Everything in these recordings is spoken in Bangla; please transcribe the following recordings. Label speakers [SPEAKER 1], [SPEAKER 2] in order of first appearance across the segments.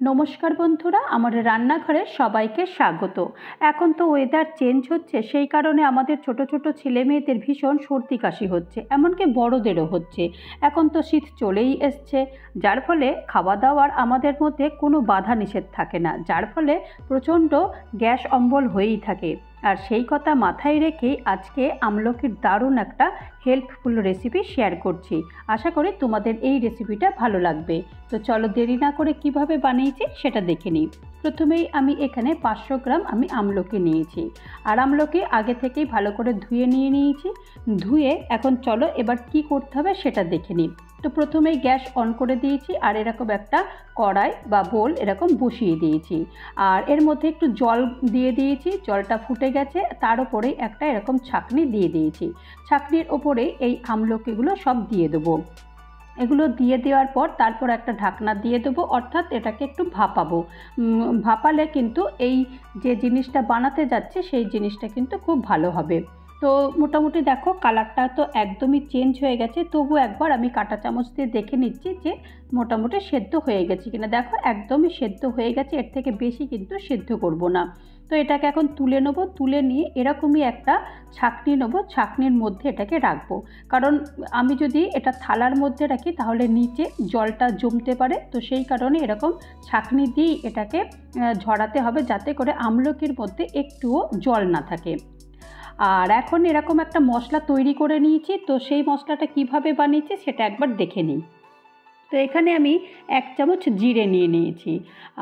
[SPEAKER 1] নমস্কার বন্ধুরা, আমার রান্নাঘরে সবাইকে স্বাগত। এখন তো ওয়েদার চেঞ্জ হচ্ছে, সেই কারণে আমাদের ছোট ছোট ছেলে মেয়েদের ভীষণ সর্দি কাশি হচ্ছে, এমনকি বড়দেরও হচ্ছে। এখন তো শীত চলেই এসছে, যার ফলে খাওয়া দাওয়ার আমাদের মধ্যে কোনো বাধা নিষেধ থাকে না, যার ফলে প্রচণ্ড গ্যাস অম্বল হয়েই থাকে। আর সেই কথা মাথায় রেখেই আজকে আমলকির দারুণ একটা হেল্পফুল রেসিপি শেয়ার করছি। আশা করি তোমাদের এই রেসিপিটা ভালো লাগবে। তো চলো দেরি না করে কিভাবে বানিয়েছি সেটা দেখে নিই। প্রথমেই আমি এখানে 500 গ্রাম আমলকি নিয়েছি, আর আমলকি আগে থেকেই ভালো করে ধুয়ে নিয়েছি। ধুয়ে এখন চলো এবার কি করতে হবে সেটা দেখে নিই। তো প্রথমেই গ্যাস অন করে দিয়েছি, আর এরকম একটা কড়াই বা বোল এরকম বসিয়ে দিয়েছি, আর এর মধ্যে একটু জল দিয়ে দিয়েছি। জলটা ফুটে গেছে, তার উপরেই একটা এরকম ছাঁকনি দিয়ে দিয়েছি। ছাঁকনির ওপরে এই আমলকিগুলো সব দিয়ে দেবো। এগুলো দিয়ে দেওয়ার পর তারপর একটা ঢাকনা দিয়ে দেবো, অর্থাৎ এটাকে একটু ভাপাবো। ভাপালে কিন্তু এই যে জিনিসটা বানাতে যাচ্ছে সেই জিনিসটা কিন্তু খুব ভালো হবে। তো মোটামুটি দেখো কালারটা তো একদমই চেঞ্জ হয়ে গেছে, তবু একবার আমি কাঁটা চামচ দিয়ে দেখে নিচ্ছি যে মোটামুটি সেদ্ধ হয়ে গেছে কিনা। দেখো একদমই সেদ্ধ হয়ে গেছে, এর থেকে বেশি কিন্তু সেদ্ধ করব না। তো এটাকে এখন তুলে নেবো, তুলে নিয়ে এরকমই একটা ছাঁকনি নেবো, ছাঁকনির মধ্যে এটাকে রাখবো। কারণ আমি যদি এটা থালার মধ্যে রাখি তাহলে নিচে জলটা জমতে পারে, তো সেই কারণে এরকম ছাঁকনি দিয়েই এটাকে ঝরাতে হবে, যাতে করে আমলকির মধ্যে একটুও জল না থাকে। আর এখন এরকম একটা মশলা তৈরি করে নিয়েছি, তো সেই মশলাটা কিভাবে বানিয়েছি সেটা একবার দেখে নিই। তো এখানে আমি 1 চামচ জিরে নিয়েছি,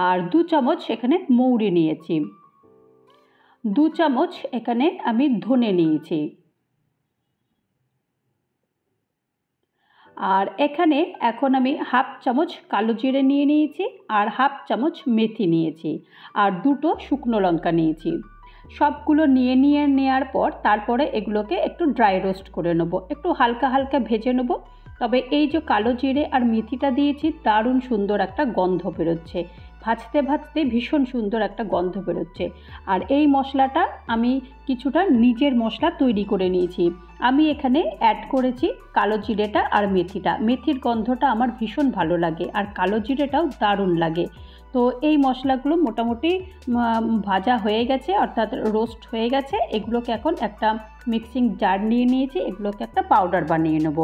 [SPEAKER 1] আর 2 চামচ এখানে মৌরি নিয়েছি, 2 চামচ এখানে আমি ধনে নিয়েছি, আর এখানে এখন আমি 1/2 চামচ কালো জিরে নিয়েছি, আর 1/2 চামচ মেথি নিয়েছি, আর 2টো শুকনো লঙ্কা নিয়েছি। সবগুলো নেওয়ার পর তারপরে এগুলোকে একটু ড্রাই রোস্ট করে নেব, একটু হালকা হালকা ভেজে নেব। তবে এই যে কালো জিরে আর মেথিটা দিয়েছি, দারুণ সুন্দর একটা গন্ধ বেরোচ্ছে, ভাজতে ভাজতে ভীষণ সুন্দর একটা গন্ধ বেরোচ্ছে। আর এই মশলাটা আমি কিছুটা নিজের মশলা তৈরি করে নিয়েছি। আমি এখানে অ্যাড করেছি কালো জিরেটা আর মেথিটা। মেথির গন্ধটা আমার ভীষণ ভালো লাগে, আর কালো জিরেটাও দারুণ লাগে। তো এই মশলাগুলো মোটামুটি ভাজা হয়ে গেছে, অর্থাৎ রোস্ট হয়ে গেছে। এগুলোকে এখন একটা মিক্সিং জার নিয়েছি, এগুলোকে একটা পাউডার বানিয়ে নেব।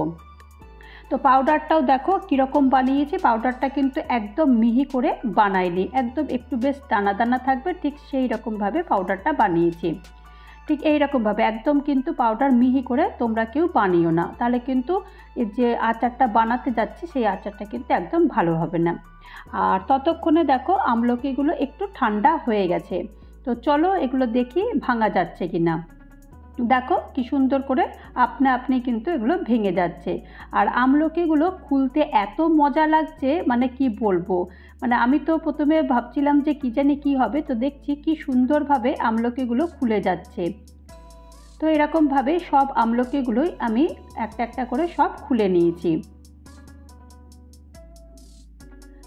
[SPEAKER 1] তো পাউডারটাও দেখো কীরকম বানিয়েছি। পাউডারটা কিন্তু একদম মিহি করে বানাইনি, একদম একটু বেশ দানা দানা থাকবে, ঠিক সেই রকমভাবে পাউডারটা বানিয়েছি। ঠিক এই রকমভাবে একদম কিন্তু পাউডার মিহি করে তোমরা কেউ বানিও না, তাহলে কিন্তু যে আচারটা বানাতে যাচ্ছি সেই আচারটা কিন্তু একদম ভালো হবে না। আর ততক্ষণে দেখো আমলকিগুলো একটু ঠান্ডা হয়ে গেছে। তো চলো এগুলো দেখি ভাঙা যাচ্ছে কি না। দেখো কি সুন্দর করে আপনি কিন্তু এগুলো ভেঙে যাচ্ছে। আর আমলকিগুলো খুলতে এত মজা লাগছে, মানে কি বলবো। মানে আমি তো প্রথমে ভাবছিলাম যে কী জানি কী হবে, তো দেখছি কি সুন্দরভাবে আমলকিগুলো খুলে যাচ্ছে। তো এরকমভাবে সব আমলকিগুলোই আমি একটা একটা করে সব খুলে নিয়েছি।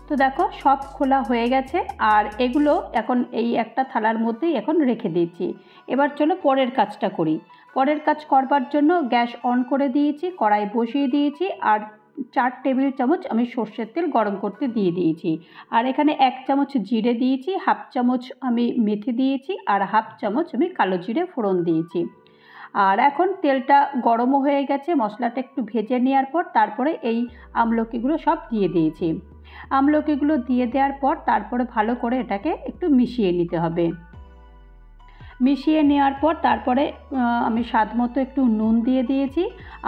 [SPEAKER 1] তো দেখো সব খোলা হয়ে গেছে, আর এগুলো এখন এই একটা থালার মধ্যেই এখন রেখে দিয়েছি। এবার চলো পরের কাজটা করি। পরের কাজ করবার জন্য গ্যাস অন করে দিয়েছি, কড়াই বসিয়ে দিয়েছি, আর 4 টেবিল চামচ আমি সর্ষের তেল গরম করতে দিয়ে দিয়েছি। আর এখানে 1 চামচ জিরে দিয়েছি, 1/2 চামচ আমি মেথি দিয়েছি, আর 1/2 চামচ আমি কালো জিরে ফোড়ন দিয়েছি। আর এখন তেলটা গরমও হয়ে গেছে, মশলাটা একটু ভেজে নেওয়ার পর তারপরে এই আমলকিগুলো সব দিয়ে দিয়েছি। আমলকিগুলো দিয়ে দেওয়ার পর তারপরে ভালো করে এটাকে একটু মিশিয়ে নিতে হবে। মিশিয়ে নেওয়ার পর তারপরে আমি স্বাদ মতো একটু নুন দিয়ে দিয়েছি,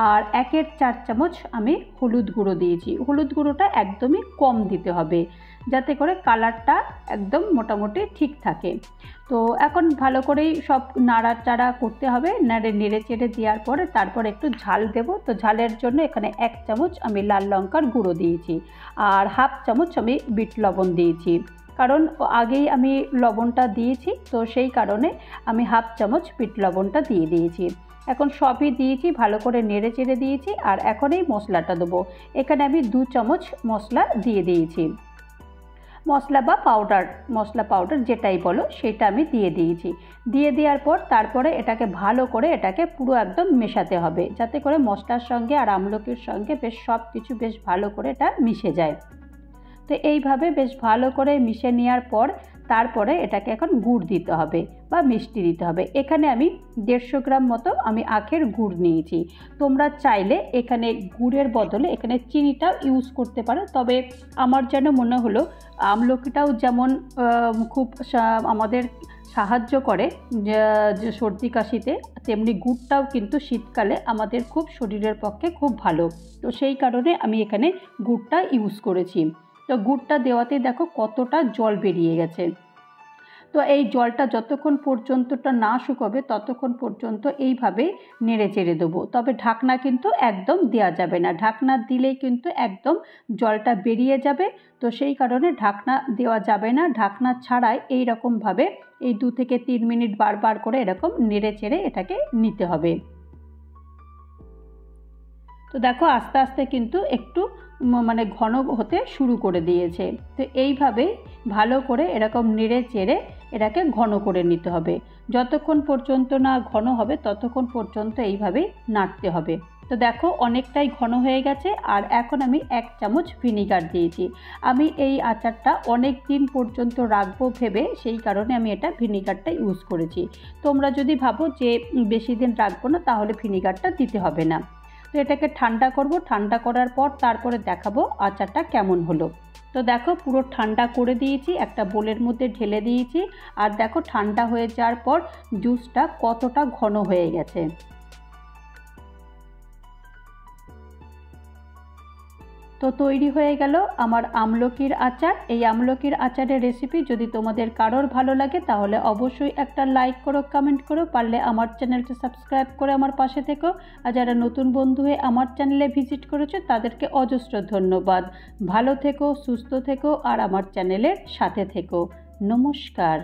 [SPEAKER 1] আর 1/4 চামচ আমি হলুদ গুঁড়ো দিয়েছি। হলুদ গুঁড়োটা একদমই কম দিতে হবে, যাতে করে কালারটা একদম মোটামুটি ঠিক থাকে। তো এখন ভালো করেই সব নাড়াচাড়া করতে হবে। নেড়ে চেড়ে দেওয়ার পরে তারপর একটু ঝাল দেব। তো ঝালের জন্য এখানে 1 চামচ আমি লাল লঙ্কার গুঁড়ো দিয়েছি, আর 1/2 চামচ আমি বিট লবণ দিয়েছি। কারণ আগেই আমি লবণটা দিয়েছি, তো সেই কারণে আমি 1/2 চামচ বিট লবণটা দিয়ে দিয়েছি। এখন সবই দিয়েছি, ভালো করে নেড়ে চেড়ে দিয়েছি। আর এখন এই মশলাটা দেবো। এখানে আমি 2 চামচ মশলা দিয়ে দিয়েছি, মশলা বা মশলা পাউডার যেটাই বলো সেটা আমি দিয়ে দিয়েছি। দিয়ে দেওয়ার পর তারপরে এটাকে ভালো করে এটাকে পুরো একদম মেশাতে হবে, যাতে করে মশলার সঙ্গে আর আমলকির সঙ্গে বেশ সব কিছু বেশ ভালো করে এটা মিশে যায়। তো এইভাবে বেশ ভালো করে মিশিয়ে নেওয়ার পর তারপরে এটাকে এখন গুড় দিতে হবে বা মিষ্টি দিতে হবে। এখানে আমি 150 গ্রাম মতো আমি আখের গুড় নিয়েছি। তোমরা চাইলে এখানে গুড়ের বদলে এখানে চিনিটাও ইউজ করতে পারো, তবে আমার যেন মনে হলো আমলকিটাও যেমন খুব আমাদের সাহায্য করে যে সর্দি কাশিতে, তেমনি গুড়টাও কিন্তু শীতকালে আমাদের খুব শরীরের পক্ষে খুব ভালো। তো সেই কারণে আমি এখানে গুড়টা ইউজ করেছি। তো গুড়টা দেওয়াতে দেখো কতটা জল বেরিয়ে গেছে। তো এই জলটা যতক্ষণ পর্যন্তটা না শুকোবে ততক্ষণ পর্যন্ত এইভাবে নেড়ে চেড়ে দেবো। তবে ঢাকনা কিন্তু একদম দেওয়া যাবে না, ঢাকনা দিলেই কিন্তু একদম জলটা বেরিয়ে যাবে। তো সেই কারণে ঢাকনা দেওয়া যাবে না, ঢাকনা ছাড়াই এই রকমভাবে এই 2 থেকে 3 মিনিট বারবার করে এরকম নেড়ে চেড়ে এটাকে নিতে হবে। তো দেখো আস্তে আস্তে কিন্তু একটু মানে ঘন হতে শুরু করে দিয়েছে। তো এইভাবে ভালো করে এরকম নেড়ে চেড়ে এটাকে ঘন করে নিতে হবে। যতক্ষণ পর্যন্ত না ঘন হবে ততক্ষণ পর্যন্ত এইভাবেই নাড়তে হবে। তো দেখো অনেকটাই ঘন হয়ে গেছে। আর এখন আমি 1 চামচ ভিনিগার দিয়েছি। আমি এই আচারটা অনেক দিন পর্যন্ত রাখবো ভেবে সেই কারণে আমি এটা ভিনিগারটা ইউজ করেছি। তোমরা যদি ভাবো যে বেশি দিন রাখবো না তাহলে ভিনিগারটা দিতে হবে না। তো এটাকে ঠান্ডা করব, ঠান্ডা করার পর তারপরে দেখাবো আচারটা কেমন হলো। তো দেখো পুরো ঠান্ডা করে দিয়েছি, একটা বোলের মধ্যে ঢেলে দিয়েছি। আর দেখো ঠান্ডা হয়ে যাওয়ার পর জুসটা কতটা ঘন হয়ে গেছে। তো তৈরি হয়ে গেল আমার আমলকির আচার। এই আমলকির আচারের রেসিপি যদি তোমাদের কারোর ভালো লাগে তাহলে অবশ্যই একটা লাইক করো, কমেন্ট করো, পারলে আমার চ্যানেলটা সাবস্ক্রাইব করে আমার পাশে থেকো। আর যারা নতুন বন্ধু হয়ে আমার চ্যানেলে ভিজিট করেছো তাদেরকে অজস্র ধন্যবাদ। ভালো থেকো, সুস্থ থেকো আর আমার চ্যানেলের সাথে থেকো। নমস্কার।